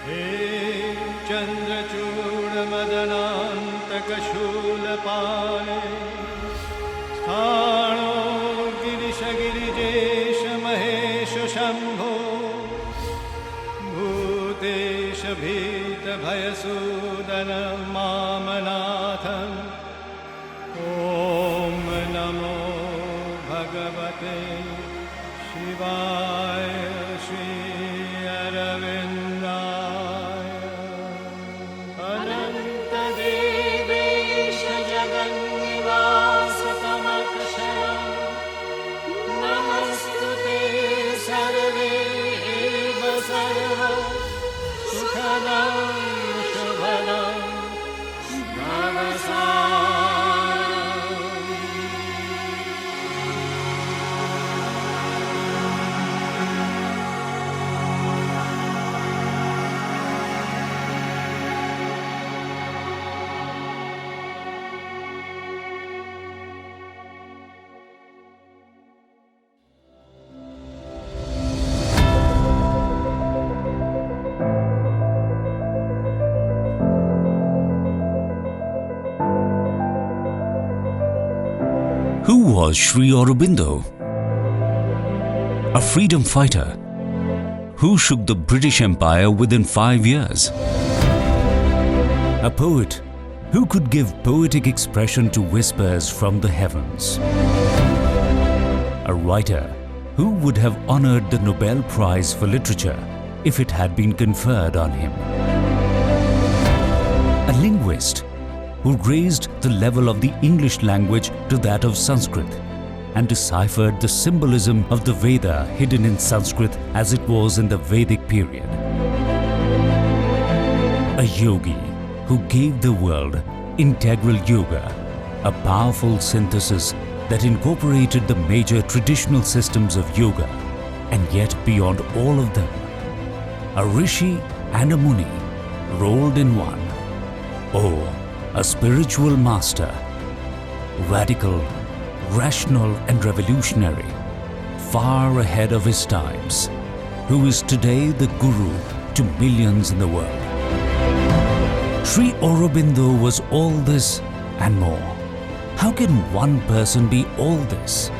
हे चन्द्रचूडमदनान्तकशूलपाणे स्थाणो गिरिशगिरिजेश महेश शम्भो भूतेश भीतभयसूदन मामनाथम् ॐ नमो भगवते शिवाय श्री अरविन्दाय अनन्तदेवेश जगन्निवास तमक्षरम् नमस्तुते सर्वेव सर्व सुखदं शुभदं भवसानम् Who was Sri Aurobindo? A freedom fighter who shook the British Empire within 5 years. A poet who could give poetic expression to whispers from the heavens. A writer who would have honored the Nobel Prize for Literature if it had been conferred on him. A linguist who raised the level of the English language to that of Sanskrit and deciphered the symbolism of the Veda hidden in Sanskrit as it was in the Vedic period. A yogi who gave the world integral yoga, a powerful synthesis that incorporated the major traditional systems of yoga, and yet beyond all of them, a rishi and a muni rolled in one. Oh, a spiritual master, radical, rational and revolutionary, far ahead of his times, who is today the guru to millions in the world. Sri Aurobindo was all this and more. How can one person be all this?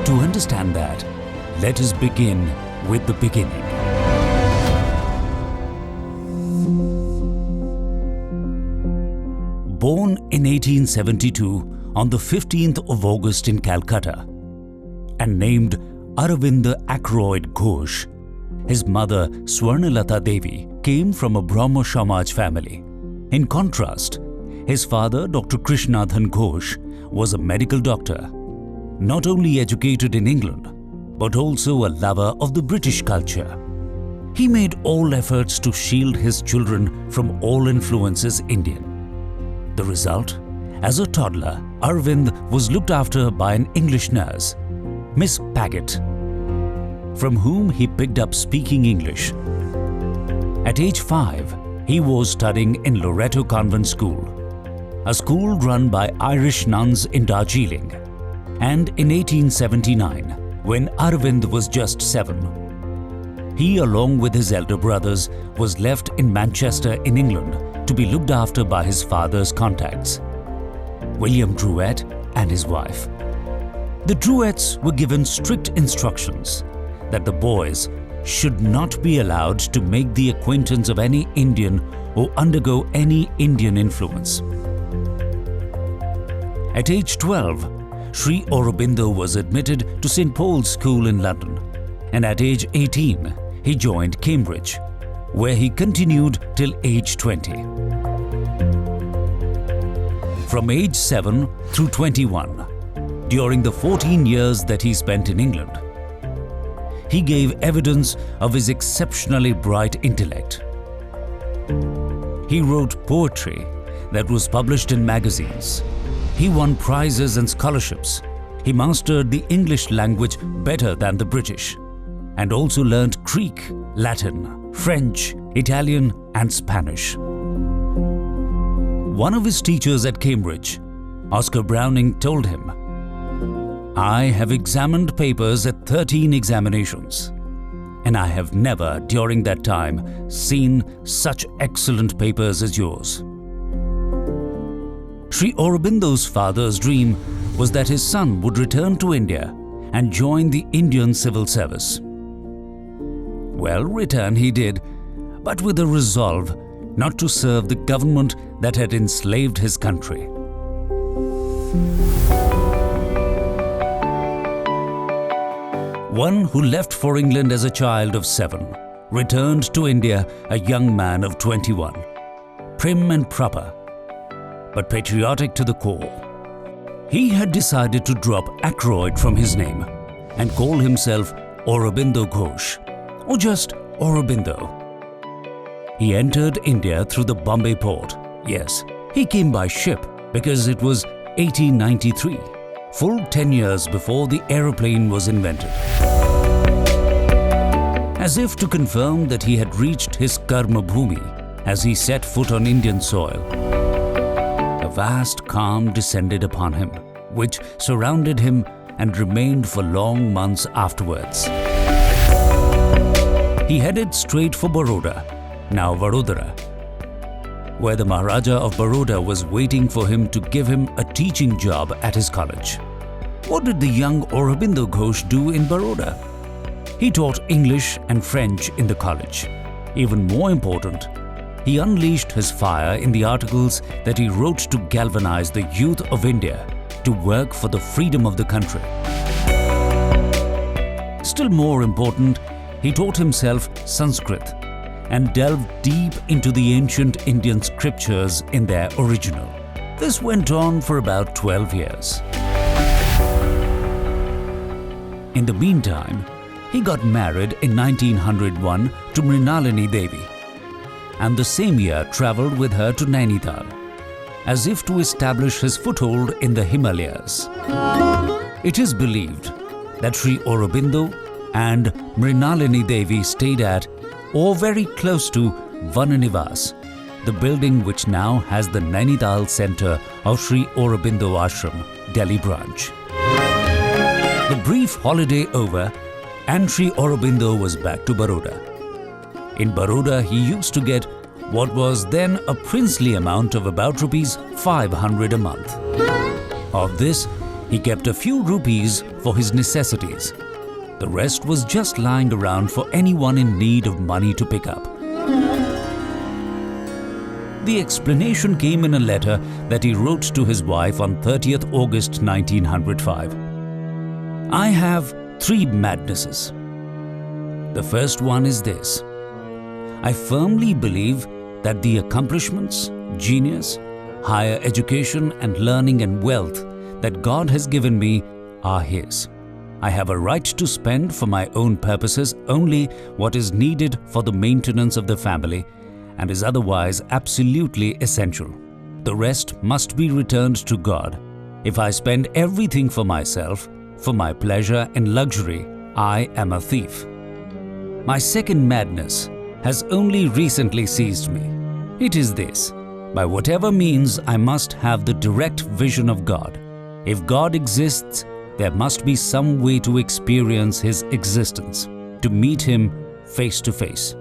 To understand that, let us begin with the beginning. Born in 1872 on the 15th of August in Calcutta and named Aravind Ackroyd Ghosh, his mother Swarnalata Devi came from a Brahmo Samaj family. In contrast, his father Dr. Krishnadhan Ghosh was a medical doctor, not only educated in England but also a lover of the British culture. He made all efforts to shield his children from all influences Indian. The result? As a toddler, Arvind was looked after by an English nurse, Miss Paget, from whom he picked up speaking English. At age 5, he was studying in Loreto Convent School, a school run by Irish nuns in Darjeeling. And in 1879, when Arvind was just 7, he, along with his elder brothers, was left in Manchester in England to be looked after by his father's contacts, William Druett and his wife. The Druetts were given strict instructions that the boys should not be allowed to make the acquaintance of any Indian or undergo any Indian influence. At age 12, Sri Aurobindo was admitted to St. Paul's School in London, and at age 18, he joined Cambridge, where he continued till age 20. From age 7 through 21, during the 14 years that he spent in England, he gave evidence of his exceptionally bright intellect. He wrote poetry that was published in magazines. He won prizes and scholarships. He mastered the English language better than the British, and also learnt Greek, Latin, French, Italian and Spanish. One of his teachers at Cambridge, Oscar Browning, told him, "I have examined papers at 13 examinations, and I have never, during that time, seen such excellent papers as yours. Sri Aurobindo's father's dream was that his son would return to India and join the Indian civil service. Well, return he did, but with a resolve not to serve the government that had enslaved his country. One who left for England as a child of 7, returned to India a young man of 21, prim and proper, but patriotic to the core. He had decided to drop Ackroyd from his name and call himself Aurobindo Ghosh, or just Aurobindo. He entered India through the Bombay port. Yes, he came by ship because it was 1893, full 10 years before the aeroplane was invented. As if to confirm that he had reached his Karma Bhumi as he set foot on Indian soil, a vast calm descended upon him, which surrounded him and remained for long months afterwards. He headed straight for Baroda, now Vadodara, where the Maharaja of Baroda was waiting for him to give him a teaching job at his college. What did the young Aurobindo Ghosh do in Baroda? He taught English and French in the college. Even more important, he unleashed his fire in the articles that he wrote to galvanize the youth of India to work for the freedom of the country. Still more important, he taught himself Sanskrit and delved deep into the ancient Indian scriptures in their original. This went on for about 12 years. In the meantime, he got married in 1901 to Mrinalini Devi, and the same year travelled with her to Nainital, as if to establish his foothold in the Himalayas. It is believed that Sri Aurobindo and Mrinalini Devi stayed at or very close to Vananivas, the building which now has the Nainital Centre of Sri Aurobindo Ashram, Delhi branch. The brief holiday over, and Sri Aurobindo was back to Baroda. In Baroda, he used to get what was then a princely amount of about rupees 500 a month. Of this, he kept a few rupees for his necessities. The rest was just lying around for anyone in need of money to pick up. The explanation came in a letter that he wrote to his wife on 30th August 1905. I have 3 madnesses. The first one is this. I firmly believe that the accomplishments, genius, higher education and learning and wealth that God has given me are His. I have a right to spend for my own purposes only what is needed for the maintenance of the family and is otherwise absolutely essential. The rest must be returned to God. If I spend everything for myself, for my pleasure and luxury, I am a thief. My second madness has only recently seized me. It is this: by whatever means I must have the direct vision of God. If God exists, there must be some way to experience His existence, to meet Him face to face.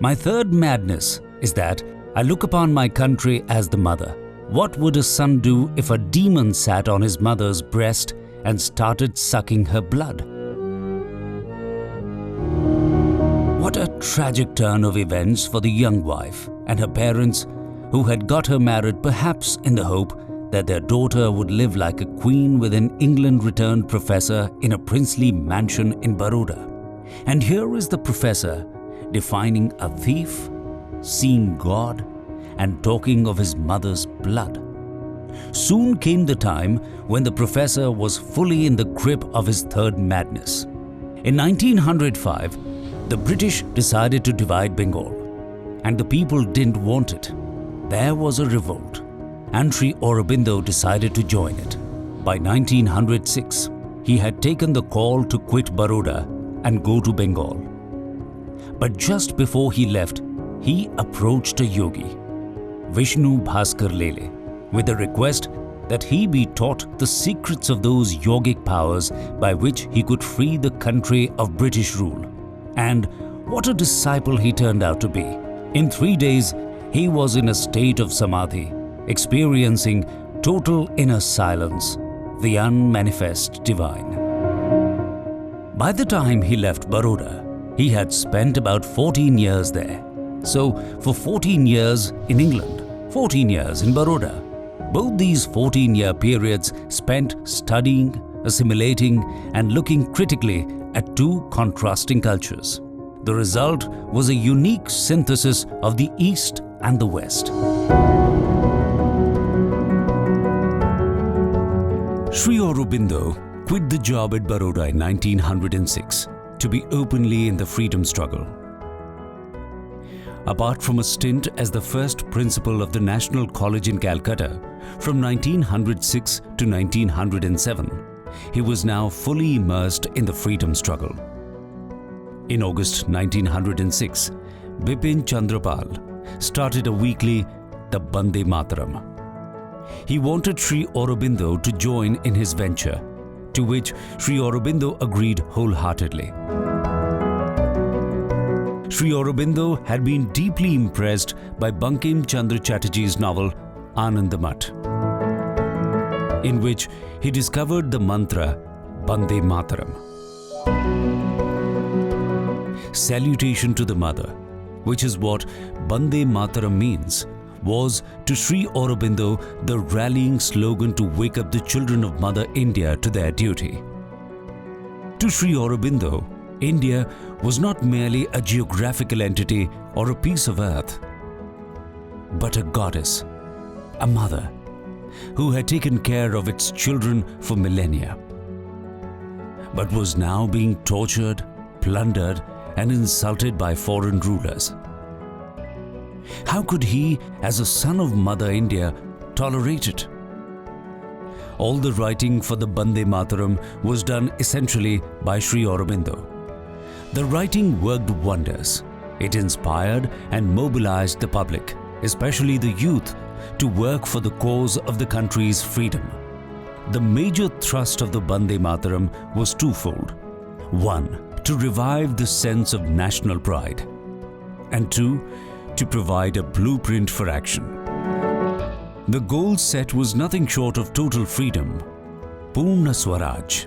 My third madness is that I look upon my country as the mother. What would a son do if a demon sat on his mother's breast and started sucking her blood? What a tragic turn of events for the young wife and her parents, who had got her married perhaps in the hope that their daughter would live like a queen with an England-returned professor in a princely mansion in Baroda. And here is the professor defining a thief, seeing God, and talking of his mother's blood. Soon came the time when the professor was fully in the grip of his third madness. In 1905, the British decided to divide Bengal, and the people didn't want it. There was a revolt, and Sri Aurobindo decided to join it. By 1906, he had taken the call to quit Baroda and go to Bengal. But just before he left, he approached a yogi, Vishnu Bhaskar Lele, with a request that he be taught the secrets of those yogic powers by which he could free the country of British rule. And what a disciple he turned out to be. In 3 days, he was in a state of samadhi, experiencing total inner silence, the unmanifest divine. By the time he left Baroda, he had spent about 14 years there. So, for 14 years in England, 14 years in Baroda, both these 14-year periods spent studying, assimilating, and looking critically at two contrasting cultures. The result was a unique synthesis of the East and the West. Sri Aurobindo quit the job at Baroda in 1906 to be openly in the freedom struggle. Apart from a stint as the first principal of the National College in Calcutta from 1906 to 1907, he was now fully immersed in the freedom struggle. In August 1906, Bipin Chandrapal started a weekly, the Bande Mataram. He wanted Sri Aurobindo to join in his venture, to which Sri Aurobindo agreed wholeheartedly. Sri Aurobindo had been deeply impressed by Bankim Chandra Chatterjee's novel Anandamath, in which he discovered the mantra Bande Mataram. Salutation to the Mother, which is what Bande Mataram means, was to Sri Aurobindo the rallying slogan to wake up the children of Mother India to their duty. To Sri Aurobindo, India was not merely a geographical entity or a piece of earth, but a goddess, a mother, who had taken care of its children for millennia, but was now being tortured, plundered, and insulted by foreign rulers. How could he, as a son of Mother India, tolerate it? All the writing for the Bande Mataram was done essentially by Sri Aurobindo. The writing worked wonders. It inspired and mobilized the public, especially the youth, to work for the cause of the country's freedom. The major thrust of the Bande Mataram was twofold. One, to revive the sense of national pride, and two, to provide a blueprint for action. The goal set was nothing short of total freedom, Purna Swaraj.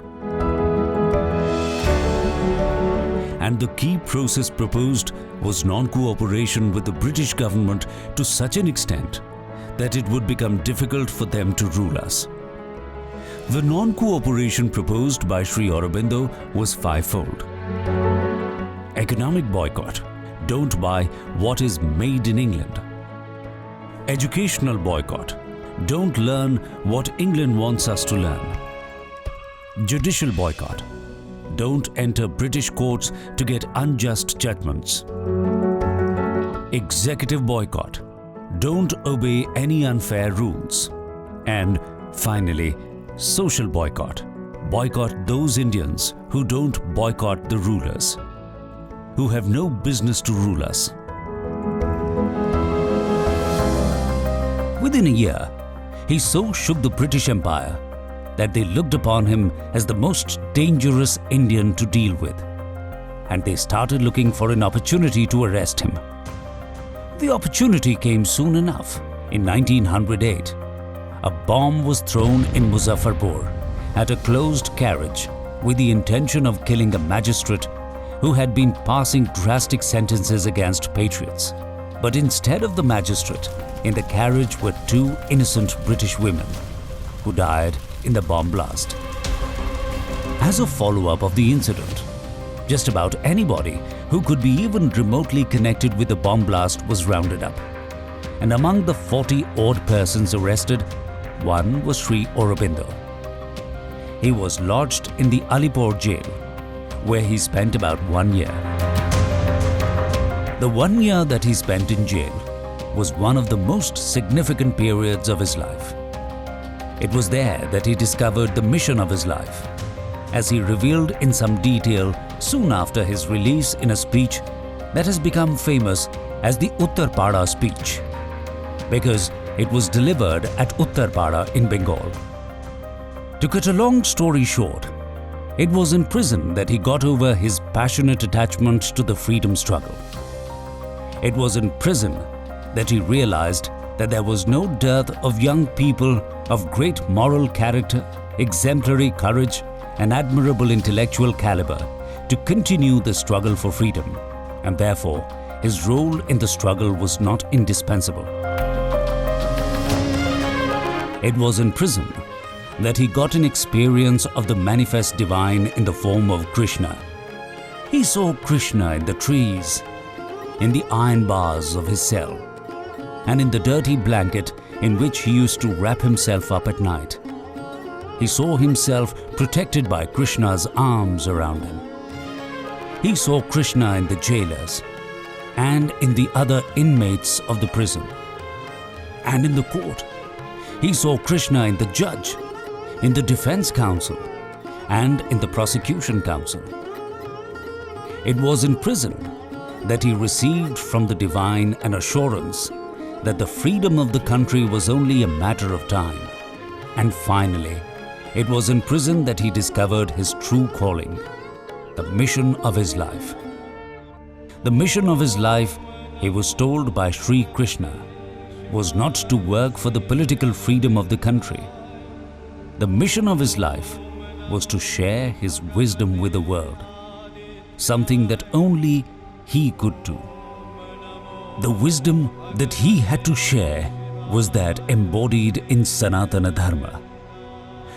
And the key process proposed was non-cooperation with the British government to such an extent that it would become difficult for them to rule us. The non-cooperation proposed by Sri Aurobindo was fivefold. Economic boycott. Don't buy what is made in England. Educational boycott. Don't learn what England wants us to learn. Judicial boycott. Don't enter British courts to get unjust judgments. Executive boycott. Don't obey any unfair rules. And finally, social boycott. Boycott those Indians who don't boycott the rulers, who have no business to rule us. Within a year, he so shook the British Empire that they looked upon him as the most dangerous Indian to deal with, and they started looking for an opportunity to arrest him. The opportunity came soon enough. In 1908, a bomb was thrown in Muzaffarpur at a closed carriage with the intention of killing a magistrate who had been passing drastic sentences against patriots. But instead of the magistrate, in the carriage were two innocent British women who died in the bomb blast. As a follow-up of the incident, just about anybody who could be even remotely connected with the bomb blast was rounded up. And among the 40-odd persons arrested, one was Sri Aurobindo. He was lodged in the Alipore jail, where he spent about 1 year. The 1 year that he spent in jail was one of the most significant periods of his life. It was there that he discovered the mission of his life, as he revealed in some detail soon after his release in a speech that has become famous as the Uttarpada speech, because it was delivered at Uttarpada in Bengal. To cut a long story short, It was in prison that he got over his passionate attachment to the freedom struggle. It was in prison that he realized that there was no dearth of young people of great moral character, exemplary courage, and admirable intellectual caliber to continue the struggle for freedom, and therefore his role in the struggle was not indispensable. It was in prison that he got an experience of the manifest divine in the form of Krishna. He saw Krishna in the trees, in the iron bars of his cell, and in the dirty blanket in which he used to wrap himself up at night. He saw himself protected by Krishna's arms around him. He saw Krishna in the jailers and in the other inmates of the prison. And in the court, he saw Krishna in the judge, in the defense counsel, and in the prosecution counsel. It was in prison that he received from the divine an assurance that the freedom of the country was only a matter of time. And finally, it was in prison that he discovered his true calling, the mission of his life. The mission of his life, he was told by Sri Krishna, was not to work for the political freedom of the country. The mission of his life was to share his wisdom with the world, something that only he could do. The wisdom that he had to share was that embodied in Sanatana Dharma.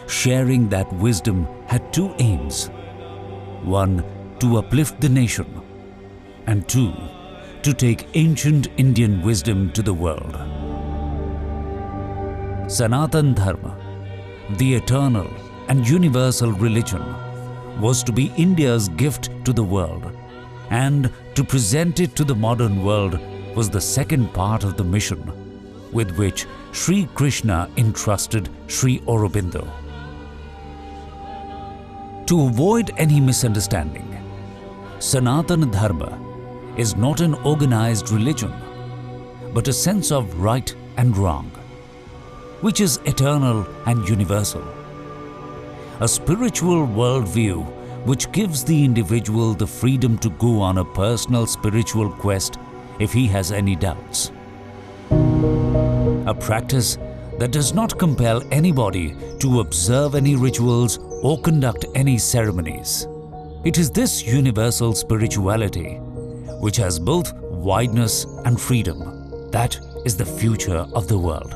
Sharing that wisdom had two aims. One, to uplift the nation, and two, to take ancient Indian wisdom to the world. Sanatana Dharma, the eternal and universal religion, was to be India's gift to the world, and to present it to the modern world was the second part of the mission with which Sri Krishna entrusted Sri Aurobindo. To avoid any misunderstanding, Sanatana Dharma is not an organized religion, but a sense of right and wrong, which is eternal and universal. A spiritual worldview which gives the individual the freedom to go on a personal spiritual quest if he has any doubts. A practice that does not compel anybody to observe any rituals or conduct any ceremonies. It is this universal spirituality which has both wideness and freedom that is the future of the world.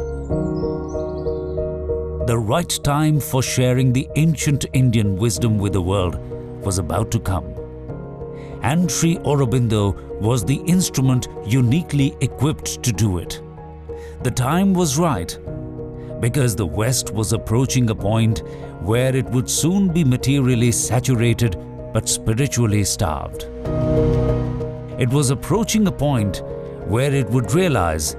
The right time for sharing the ancient Indian wisdom with the world was about to come. And Sri Aurobindo was the instrument uniquely equipped to do it. The time was right, because the West was approaching a point where it would soon be materially saturated but spiritually starved. It was approaching a point where it would realize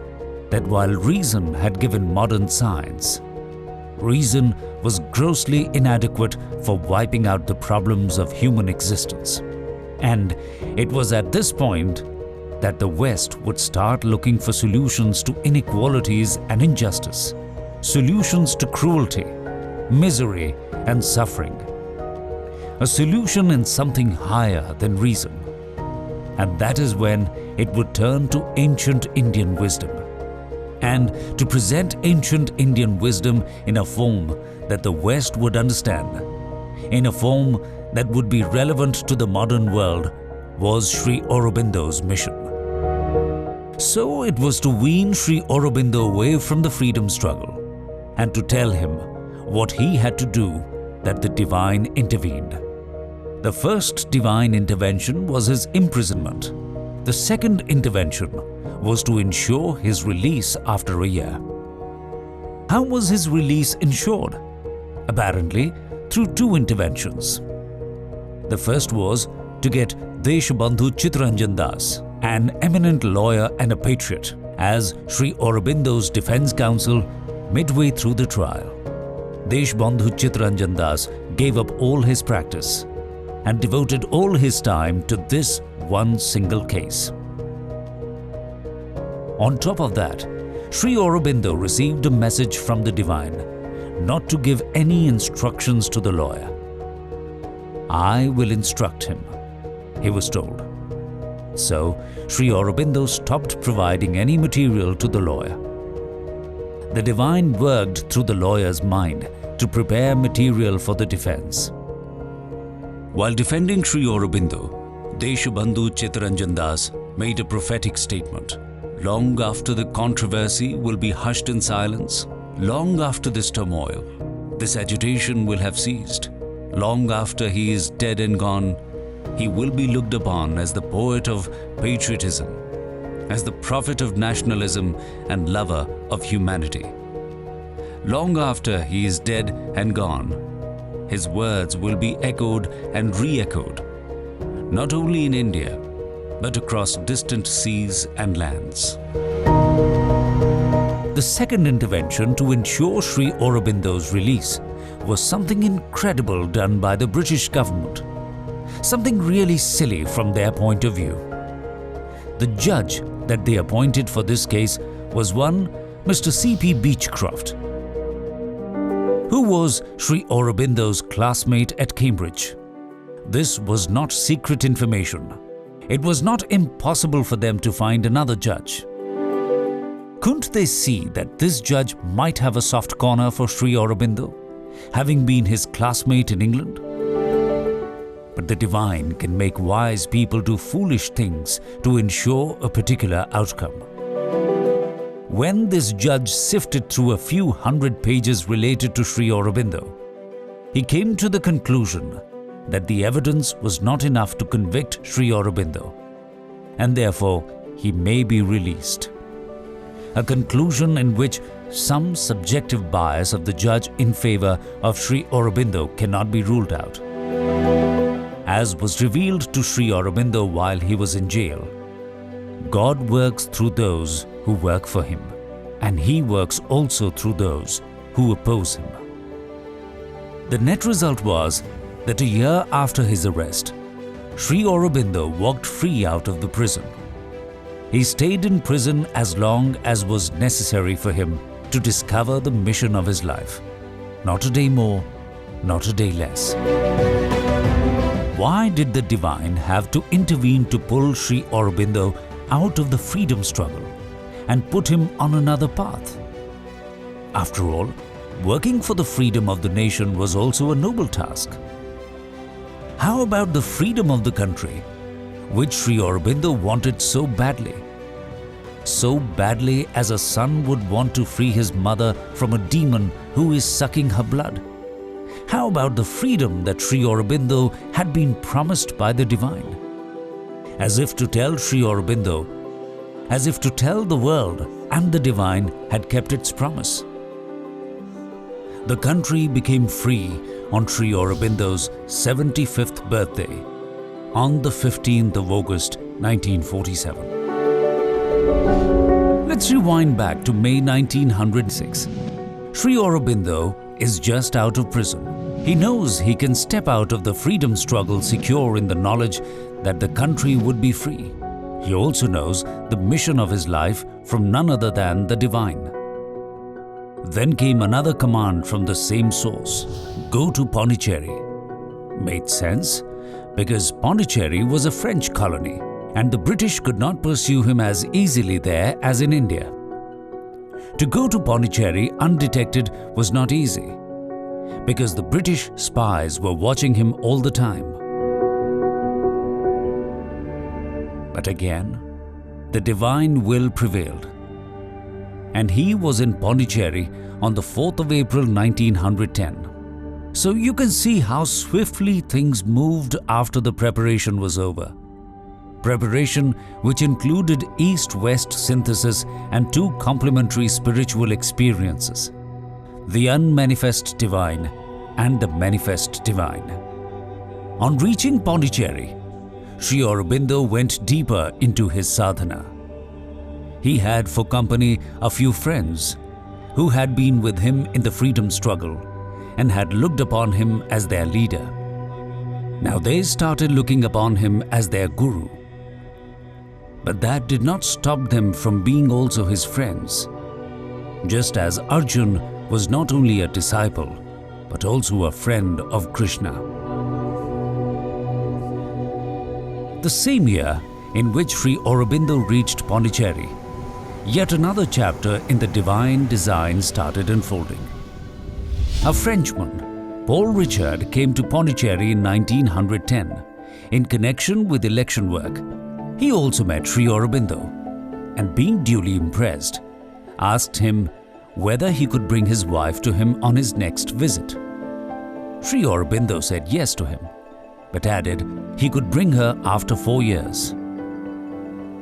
that while reason had given modern science, reason was grossly inadequate for wiping out the problems of human existence. And it was at this point that the West would start looking for solutions to inequalities and injustice, solutions to cruelty, misery, and suffering. A solution in something higher than reason. And that is when it would turn to ancient Indian wisdom, and to present ancient Indian wisdom in a form that the West would understand, in a form that would be relevant to the modern world, was Sri Aurobindo's mission. So it was to wean Sri Aurobindo away from the freedom struggle and to tell him what he had to do that the divine intervened. The first divine intervention was his imprisonment. The second intervention was to ensure his release after a year. How was his release ensured? Apparently, through two interventions. The first was to get Deshbandhu Chittaranjan Das, an eminent lawyer and a patriot, as Sri Aurobindo's defense counsel midway through the trial. Deshbandhu Chittaranjan Das gave up all his practice and devoted all his time to this one single case. On top of that, Sri Aurobindo received a message from the divine not to give any instructions to the lawyer. I will instruct him, he was told. So, Sri Aurobindo stopped providing any material to the lawyer. The divine worked through the lawyer's mind to prepare material for the defense. While defending Sri Aurobindo, Deshabandhu Chittaranjan Das made a prophetic statement. Long after the controversy will be hushed in silence, long after this turmoil, this agitation will have ceased. Long after he is dead and gone, he will be looked upon as the poet of patriotism, as the prophet of nationalism and lover of humanity. Long after he is dead and gone, his words will be echoed and re-echoed, not only in India, but across distant seas and lands. The second intervention to ensure Sri Aurobindo's release was something incredible done by the British government. Something really silly from their point of view. The judge that they appointed for this case was one Mr. C.P. Beechcroft, who was Sri Aurobindo's classmate at Cambridge. This was not secret information. It was not impossible for them to find another judge. Couldn't they see that this judge might have a soft corner for Sri Aurobindo, having been his classmate in England? But the divine can make wise people do foolish things to ensure a particular outcome. When this judge sifted through a few hundred pages related to Sri Aurobindo, he came to the conclusion that the evidence was not enough to convict Sri Aurobindo, and therefore he may be released. A conclusion in which some subjective bias of the judge in favor of Sri Aurobindo cannot be ruled out. As was revealed to Sri Aurobindo while he was in jail, God works through those who work for him, and he works also through those who oppose him. The net result was that a year after his arrest, Sri Aurobindo walked free out of the prison. He stayed in prison as long as was necessary for him to discover the mission of his life. Not a day more, not a day less. Why did the divine have to intervene to pull Sri Aurobindo out of the freedom struggle and put him on another path? After all, working for the freedom of the nation was also a noble task. How about the freedom of the country, which Sri Aurobindo wanted so badly? So badly as a son would want to free his mother from a demon who is sucking her blood. How about the freedom that Sri Aurobindo had been promised by the divine? As if to tell Sri Aurobindo, as if to tell the world and the divine had kept its promise. The country became free on Sri Aurobindo's 75th birthday, on the 15th of August 1947. Let's rewind back to May 1906. Sri Aurobindo is just out of prison. He knows he can step out of the freedom struggle secure in the knowledge that the country would be free. He also knows the mission of his life from none other than the divine. Then came another command from the same source: go to Pondicherry. Made sense, because Pondicherry was a French colony and the British could not pursue him as easily there as in India. To go to Pondicherry undetected was not easy, because the British spies were watching him all the time. But again, the divine will prevailed, and he was in Pondicherry on the 4th of April 1910. So you can see how swiftly things moved after the preparation was over. Preparation which included East-West synthesis and two complementary spiritual experiences: the unmanifest divine and the manifest divine. On reaching Pondicherry, Sri Aurobindo went deeper into his sadhana. He had for company a few friends who had been with him in the freedom struggle and had looked upon him as their leader. Now they started looking upon him as their guru. But that did not stop them from being also his friends, just as Arjun was not only a disciple, but also a friend of Krishna. The same year in which Sri Aurobindo reached Pondicherry, yet another chapter in the divine design started unfolding. A Frenchman, Paul Richard, came to Pondicherry in 1910 in connection with election work. He also met Sri Aurobindo and, being duly impressed, asked him whether he could bring his wife to him on his next visit. Sri Aurobindo said yes to him, but added he could bring her after 4 years.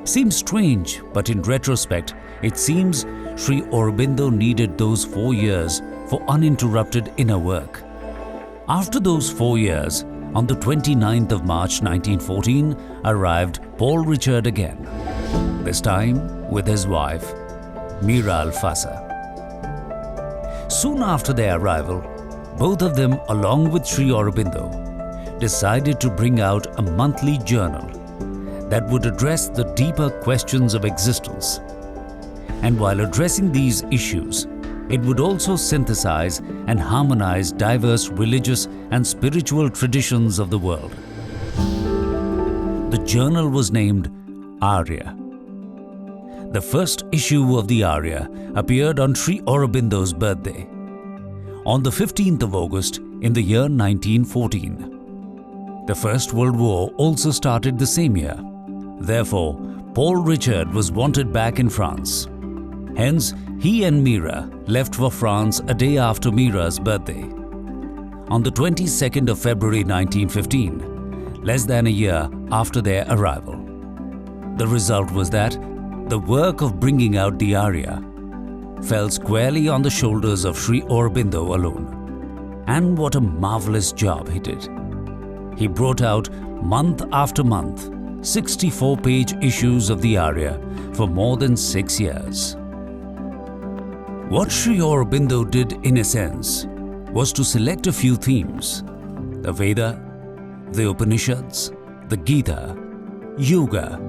Seems strange, but in retrospect, it seems Sri Aurobindo needed those 4 years for uninterrupted inner work. After those 4 years, on the 29th of March 1914, arrived Paul Richard again, this time with his wife, Mira Alfasa. Soon after their arrival, both of them, along with Sri Aurobindo, decided to bring out a monthly journal that would address the deeper questions of existence. And while addressing these issues, it would also synthesize and harmonize diverse religious and spiritual traditions of the world. The journal was named Arya. The first issue of the Arya appeared on Sri Aurobindo's birthday, on the 15th of August in the year 1914. The First World War also started the same year. Therefore, Paul Richard was wanted back in France. Hence, he and Mira left for France a day after Mira's birthday, on the 22nd of February 1915, less than a year after their arrival. The result was that the work of bringing out the Arya fell squarely on the shoulders of Sri Aurobindo alone. And what a marvelous job he did. He brought out month after month 64-page issues of the Arya for more than 6 years. What Sri Aurobindo did in essence was to select a few themes: the Veda, the Upanishads, the Gita, yoga,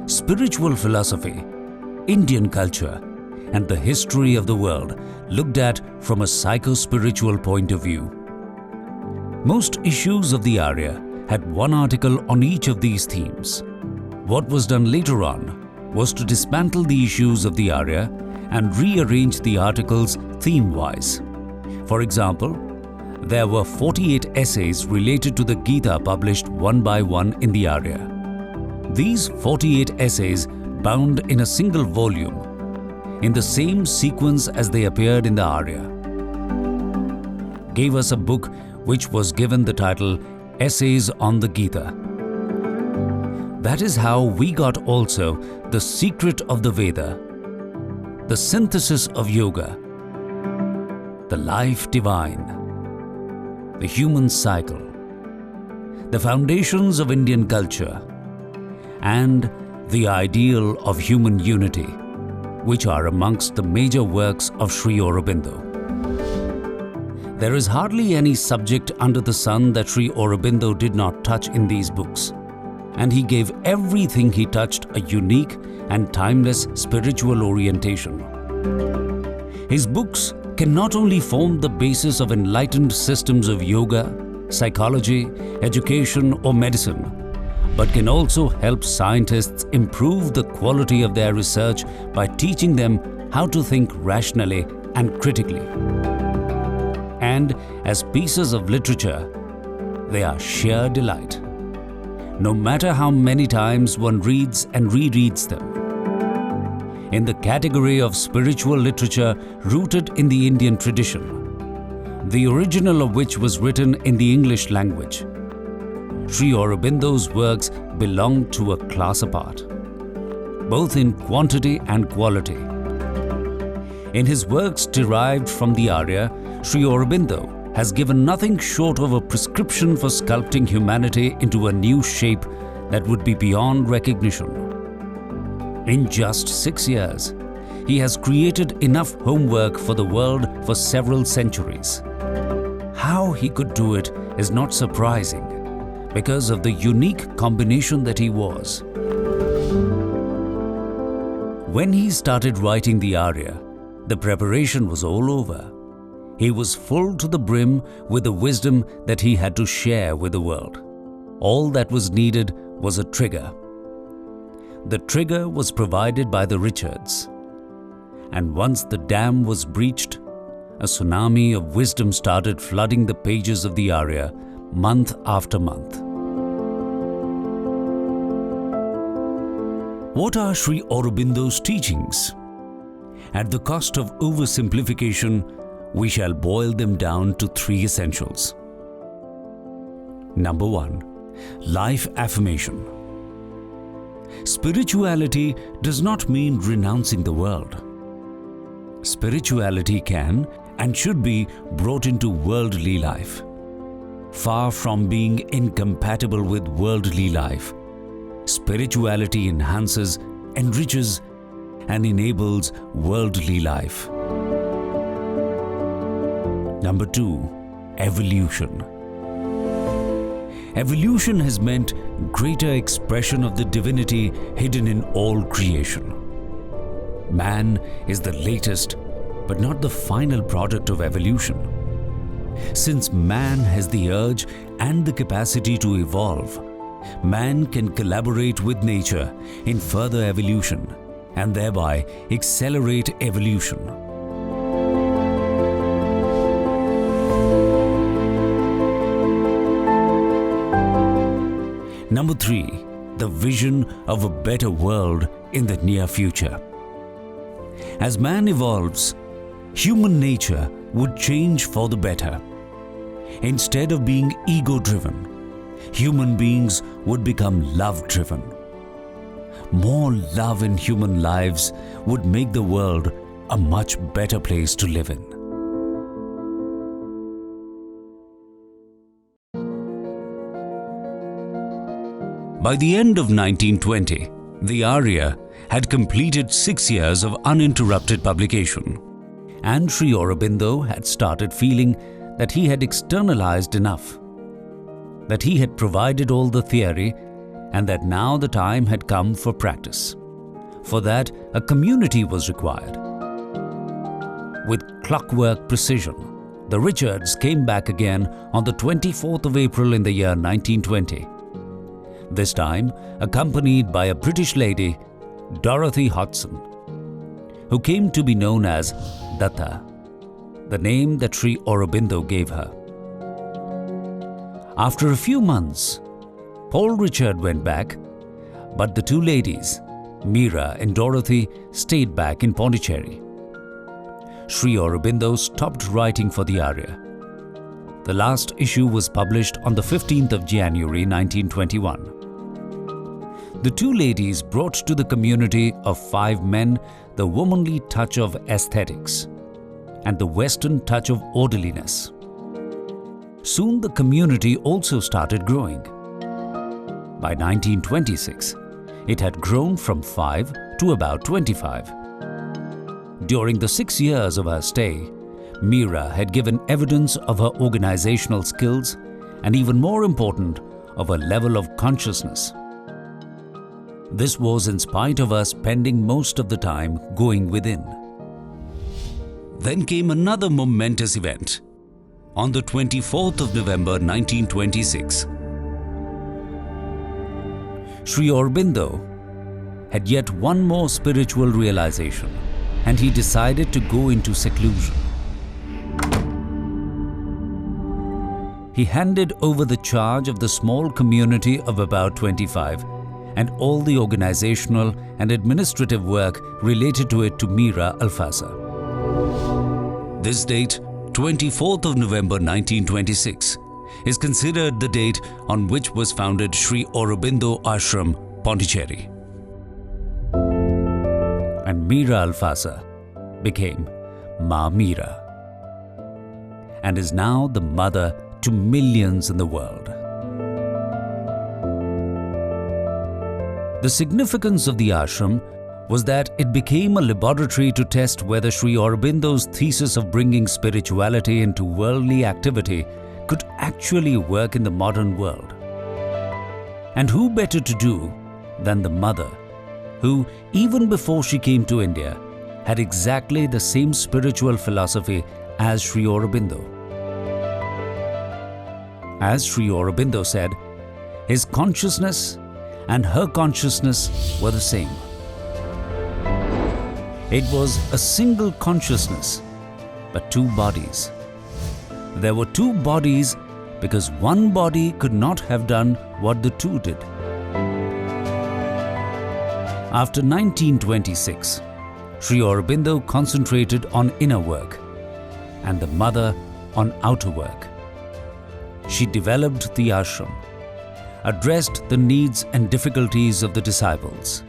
spiritual philosophy, Indian culture, and the history of the world looked at from a psycho-spiritual point of view. Most issues of the Arya had one article on each of these themes. What was done later on was to dismantle the issues of the Arya and rearrange the articles theme-wise. For example, there were 48 essays related to the Gita published one by one in the Arya. These 48 essays, bound in a single volume, in the same sequence as they appeared in the Arya, gave us a book which was given the title Essays on the Gita. That is how we got also the secret of the Veda, the synthesis of yoga, the life divine, the human cycle, the foundations of Indian culture, and the ideal of human unity, which are amongst the major works of Sri Aurobindo. There is hardly any subject under the sun that Sri Aurobindo did not touch in these books, and he gave everything he touched a unique and timeless spiritual orientation. His books can not only form the basis of enlightened systems of yoga, psychology, education, or medicine, but can also help scientists improve the quality of their research by teaching them how to think rationally and critically. And as pieces of literature, they are sheer delight, no matter how many times one reads and rereads them. In the category of spiritual literature rooted in the Indian tradition, the original of which was written in the English language, Sri Aurobindo's works belong to a class apart, both in quantity and quality. In his works derived from the Arya, Sri Aurobindo has given nothing short of a prescription for sculpting humanity into a new shape that would be beyond recognition. In just 6 years, he has created enough homework for the world for several centuries. How he could do it is not surprising, because of the unique combination that he was. When he started writing the Arya, the preparation was all over. He was full to the brim with the wisdom that he had to share with the world. All that was needed was a trigger. The trigger was provided by the Richards. And once the dam was breached, a tsunami of wisdom started flooding the pages of the Arya month after month. What are Sri Aurobindo's teachings? At the cost of oversimplification, we shall boil them down to 3 essentials. Number 1. Life affirmation. Spirituality does not mean renouncing the world. Spirituality can and should be brought into worldly life. Far from being incompatible with worldly life, spirituality enhances, enriches, and enables worldly life. Number 2. Evolution. Evolution has meant greater expression of the divinity hidden in all creation. Man is the latest, but not the final product of evolution. Since man has the urge and the capacity to evolve, man can collaborate with nature in further evolution and thereby accelerate evolution. Number 3. The vision of a better world in the near future. As man evolves, human nature would change for the better. Instead of being ego-driven, human beings would become love-driven. More love in human lives would make the world a much better place to live in. By the end of 1920, the Arya had completed 6 years of uninterrupted publication, and Sri Aurobindo had started feeling that he had externalized enough, that he had provided all the theory, and that now the time had come for practice. For that, a community was required. With clockwork precision, the Richards came back again on the 24th of April in the year 1920. This time accompanied by a British lady, Dorothy Hodgson, who came to be known as Datta, the name that Sri Aurobindo gave her. After a few months, Paul Richard went back, but the 2 ladies, Meera and Dorothy, stayed back in Pondicherry. Sri Aurobindo stopped writing for the Arya. The last issue was published on the 15th of January 1921. The 2 ladies brought to the community of 5 men the womanly touch of aesthetics and the Western touch of orderliness. Soon the community also started growing. By 1926, it had grown from 5 to about 25. During the 6 years of her stay, Meera had given evidence of her organizational skills and, even more important, of her level of consciousness. This was in spite of her spending most of the time going within. Then came another momentous event. On the 24th of November 1926, Sri Aurobindo had yet one more spiritual realization, and he decided to go into seclusion. He handed over the charge of the small community of about 25 and all the organizational and administrative work related to it to Meera Alfasa. This date, 24th of November 1926, is considered the date on which was founded Sri Aurobindo Ashram, Pondicherry. And Meera Alfasa became Ma Meera and is now the mother to millions in the world. The significance of the ashram was that it became a laboratory to test whether Sri Aurobindo's thesis of bringing spirituality into worldly activity could actually work in the modern world. And who better to do than the mother, who, even before she came to India, had exactly the same spiritual philosophy as Sri Aurobindo. As Sri Aurobindo said, his consciousness and her consciousness were the same. It was a single consciousness, but two bodies. There were two bodies because one body could not have done what the two did. After 1926, Sri Aurobindo concentrated on inner work and the mother on outer work. She developed the ashram, addressed the needs and difficulties of the disciples,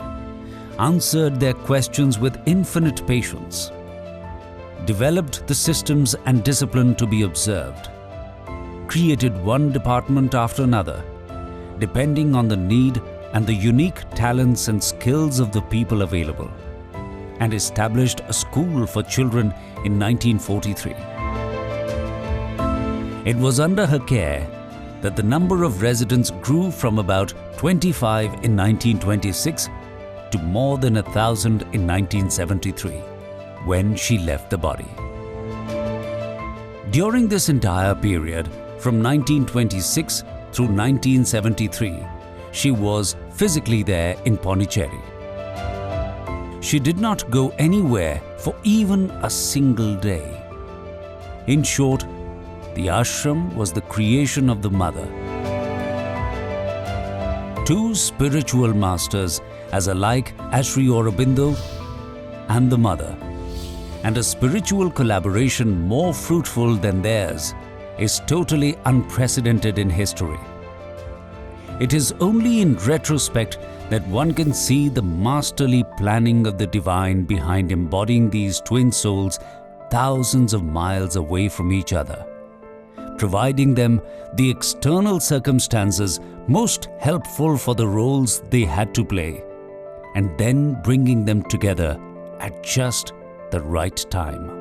answered their questions with infinite patience, developed the systems and discipline to be observed, created one department after another, depending on the need and the unique talents and skills of the people available, and established a school for children in 1943. It was under her care that the number of residents grew from about 25 in 1926 to more than 1,000 in 1973, when she left the body. During this entire period, from 1926 through 1973, she was physically there in Pondicherry. She did not go anywhere for even a single day. In short, the ashram was the creation of the mother. Two spiritual masters as alike as Sri Aurobindo and the mother, and a spiritual collaboration more fruitful than theirs is totally unprecedented in history. It is only in retrospect that one can see the masterly planning of the divine behind embodying these twin souls thousands of miles away from each other, providing them the external circumstances most helpful for the roles they had to play, and then bringing them together at just the right time.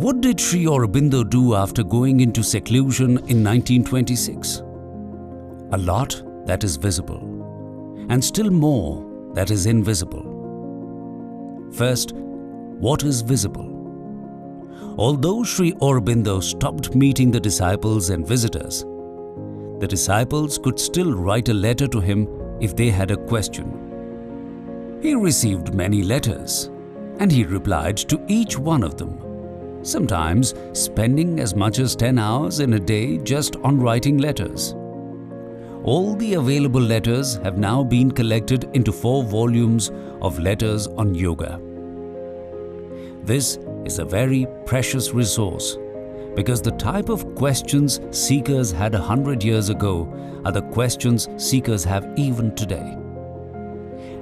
What did Sri Aurobindo do after going into seclusion in 1926? A lot that is visible, and still more that is invisible. First, what is visible? Although Sri Aurobindo stopped meeting the disciples and visitors, the disciples could still write a letter to him if they had a question. He received many letters, and he replied to each one of them, sometimes spending as much as 10 hours in a day just on writing letters. All the available letters have now been collected into 4 volumes of letters on yoga. This is a very precious resource because the type of questions seekers had 100 years ago are the questions seekers have even today.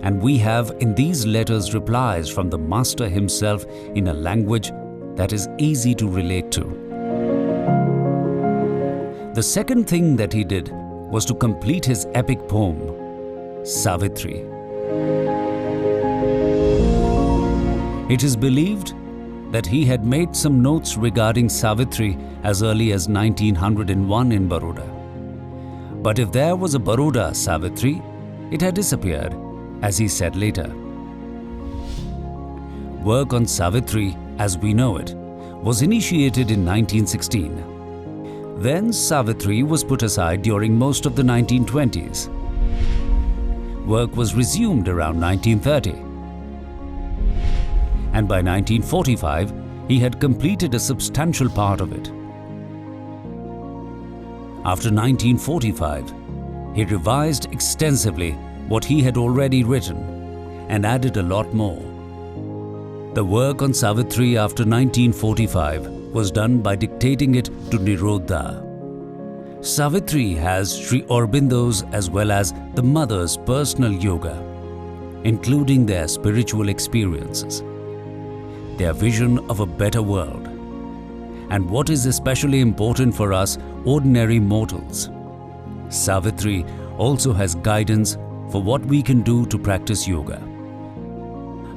And we have in these letters replies from the Master himself in a language that is easy to relate to. The second thing that he did was to complete his epic poem, Savitri. It is believed that he had made some notes regarding Savitri as early as 1901 in Baroda. But if there was a Baroda Savitri, it had disappeared, as he said later. Work on Savitri, as we know it, was initiated in 1916. Then Savitri was put aside during most of the 1920s. Work was resumed around 1930. And by 1945, he had completed a substantial part of it. After 1945, he revised extensively what he had already written and added a lot more. The work on Savitri after 1945 was done by dictating it to Nirodha. Savitri has Sri Aurobindo's as well as the mother's personal yoga, including their spiritual experiences, their vision of a better world, and what is especially important for us ordinary mortals. Savitri also has guidance for what we can do to practice yoga.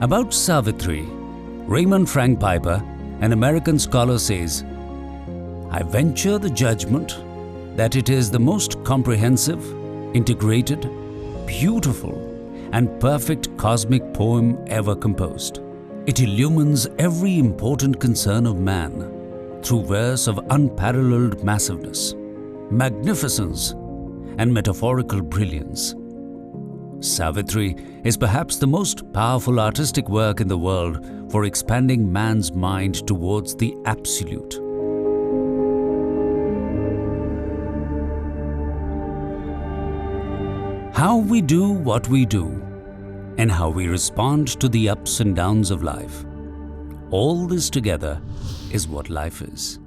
About Savitri, Raymond Frank Piper, an American scholar, says, "I venture the judgment that it is the most comprehensive, integrated, beautiful, and perfect cosmic poem ever composed. It illumines every important concern of man, through verse of unparalleled massiveness, magnificence, and metaphorical brilliance. Savitri is perhaps the most powerful artistic work in the world for expanding man's mind towards the absolute. How we do what we do, and how we respond to the ups and downs of life, all this together is what life is.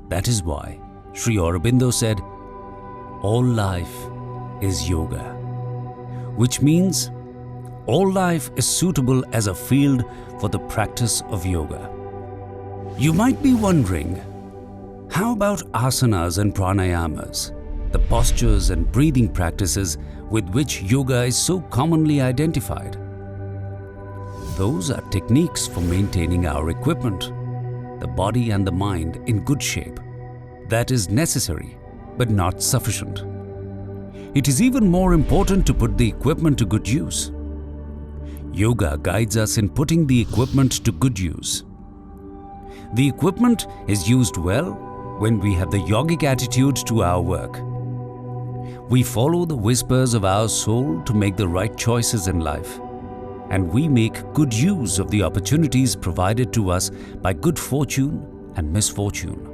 That is why Sri Aurobindo said, all life is yoga, which means all life is suitable as a field for the practice of yoga. You might be wondering, how about asanas and pranayamas, the postures and breathing practices with which yoga is so commonly identified? Those are techniques for maintaining our equipment, the body and the mind in good shape. That is necessary, but not sufficient. It is even more important to put the equipment to good use. Yoga guides us in putting the equipment to good use. The equipment is used well when we have the yogic attitude to our work. We follow the whispers of our soul to make the right choices in life, and we make good use of the opportunities provided to us by good fortune and misfortune.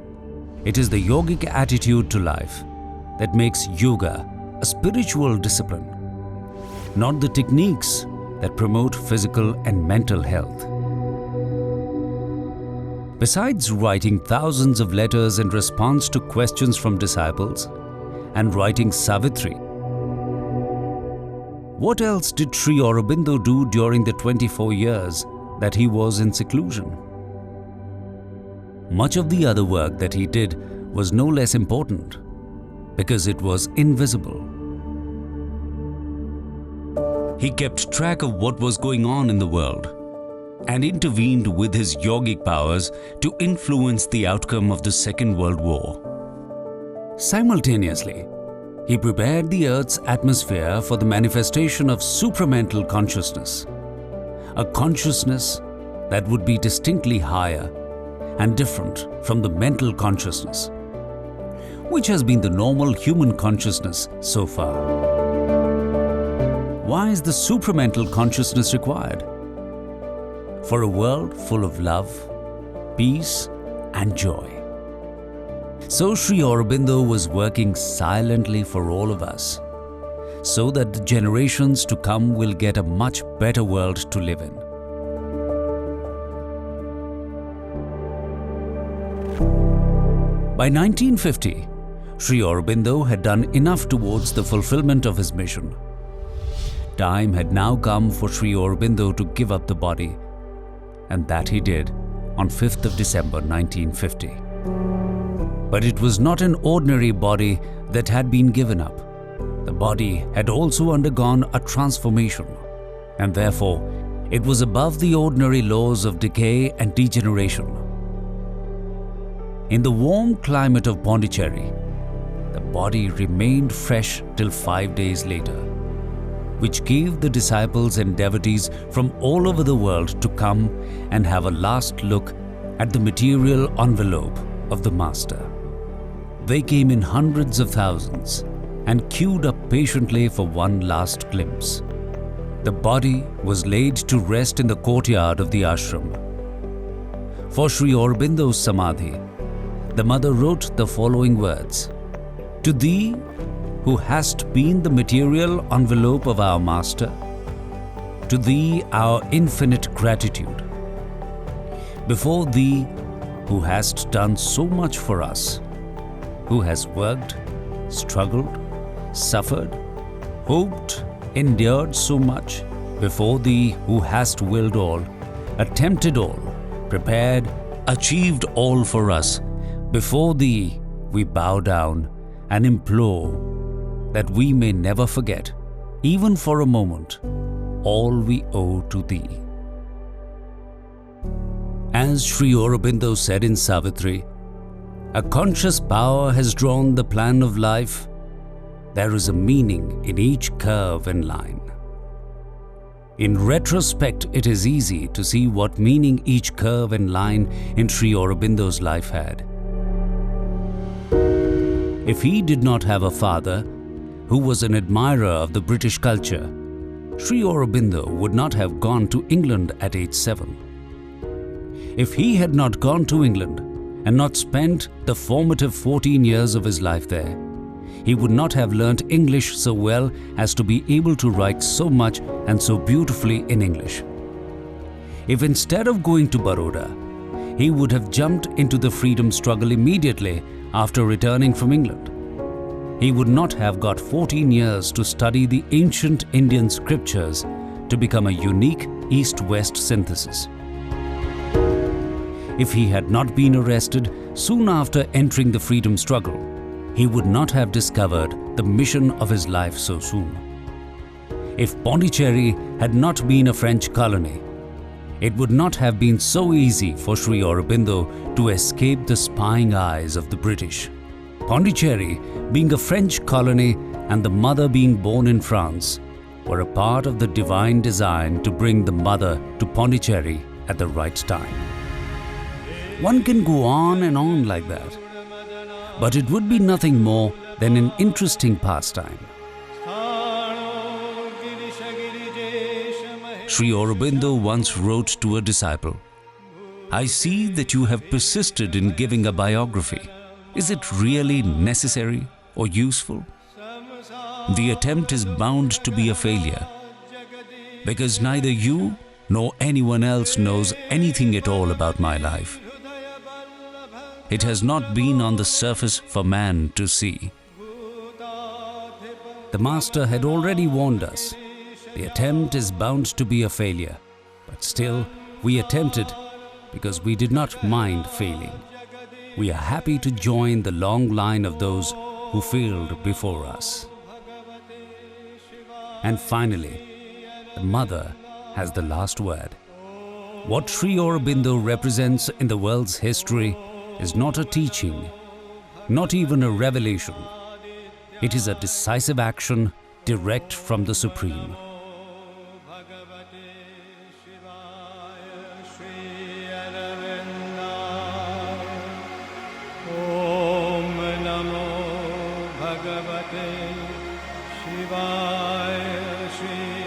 It is the yogic attitude to life that makes yoga a spiritual discipline, not the techniques that promote physical and mental health. Besides writing thousands of letters in response to questions from disciples and writing Savitri, what else did Sri Aurobindo do during the 24 years that he was in seclusion? Much of the other work that he did was no less important because it was invisible. He kept track of what was going on in the world and intervened with his yogic powers to influence the outcome of the Second World War. Simultaneously, he prepared the Earth's atmosphere for the manifestation of supramental consciousness, a consciousness that would be distinctly higher and different from the mental consciousness, which has been the normal human consciousness so far. Why is the supramental consciousness required? For a world full of love, peace, and joy. So Sri Aurobindo was working silently for all of us, so that the generations to come will get a much better world to live in. By 1950, Sri Aurobindo had done enough towards the fulfillment of his mission. Time had now come for Sri Aurobindo to give up the body, and that he did on 5th of December 1950. But it was not an ordinary body that had been given up. The body had also undergone a transformation, and therefore it was above the ordinary laws of decay and degeneration. In the warm climate of Pondicherry, the body remained fresh till 5 days later, which gave the disciples and devotees from all over the world to come and have a last look at the material envelope of the Master. They came in hundreds of thousands and queued up patiently for one last glimpse. The body was laid to rest in the courtyard of the ashram. For Sri Aurobindo's samadhi, the mother wrote the following words: "To thee, who hast been the material envelope of our Master, to thee our infinite gratitude. Before thee, who hast done so much for us, who has worked, struggled, suffered, hoped, endured so much, before thee who hast willed all, attempted all, prepared, achieved all for us, before thee we bow down and implore that we may never forget, even for a moment, all we owe to thee." As Sri Aurobindo said in Savitri, a conscious power has drawn the plan of life. There is a meaning in each curve and line. In retrospect, it is easy to see what meaning each curve and line in Sri Aurobindo's life had. If he did not have a father who was an admirer of the British culture, Sri Aurobindo would not have gone to England at age 7. If he had not gone to England and not spent the formative 14 years of his life there, he would not have learnt English so well as to be able to write so much and so beautifully in English. If instead of going to Baroda, he would have jumped into the freedom struggle immediately after returning from England, he would not have got 14 years to study the ancient Indian scriptures to become a unique East-West synthesis. If he had not been arrested soon after entering the freedom struggle, he would not have discovered the mission of his life so soon. If Pondicherry had not been a French colony, it would not have been so easy for Sri Aurobindo to escape the spying eyes of the British. Pondicherry, being a French colony and the mother being born in France, were a part of the divine design to bring the mother to Pondicherry at the right time. One can go on and on like that, but it would be nothing more than an interesting pastime. Sri Aurobindo once wrote to a disciple, "I see that you have persisted in giving a biography. Is it really necessary or useful? The attempt is bound to be a failure, because neither you nor anyone else knows anything at all about my life. It has not been on the surface for man to see." The Master had already warned us. The attempt is bound to be a failure, but still we attempted because we did not mind failing. We are happy to join the long line of those who failed before us. And finally, the Mother has the last word. What Sri Aurobindo represents in the world's history is not a teaching, not even a revelation. It is a decisive action direct from the Supreme. Bhagavate Shivaya Sri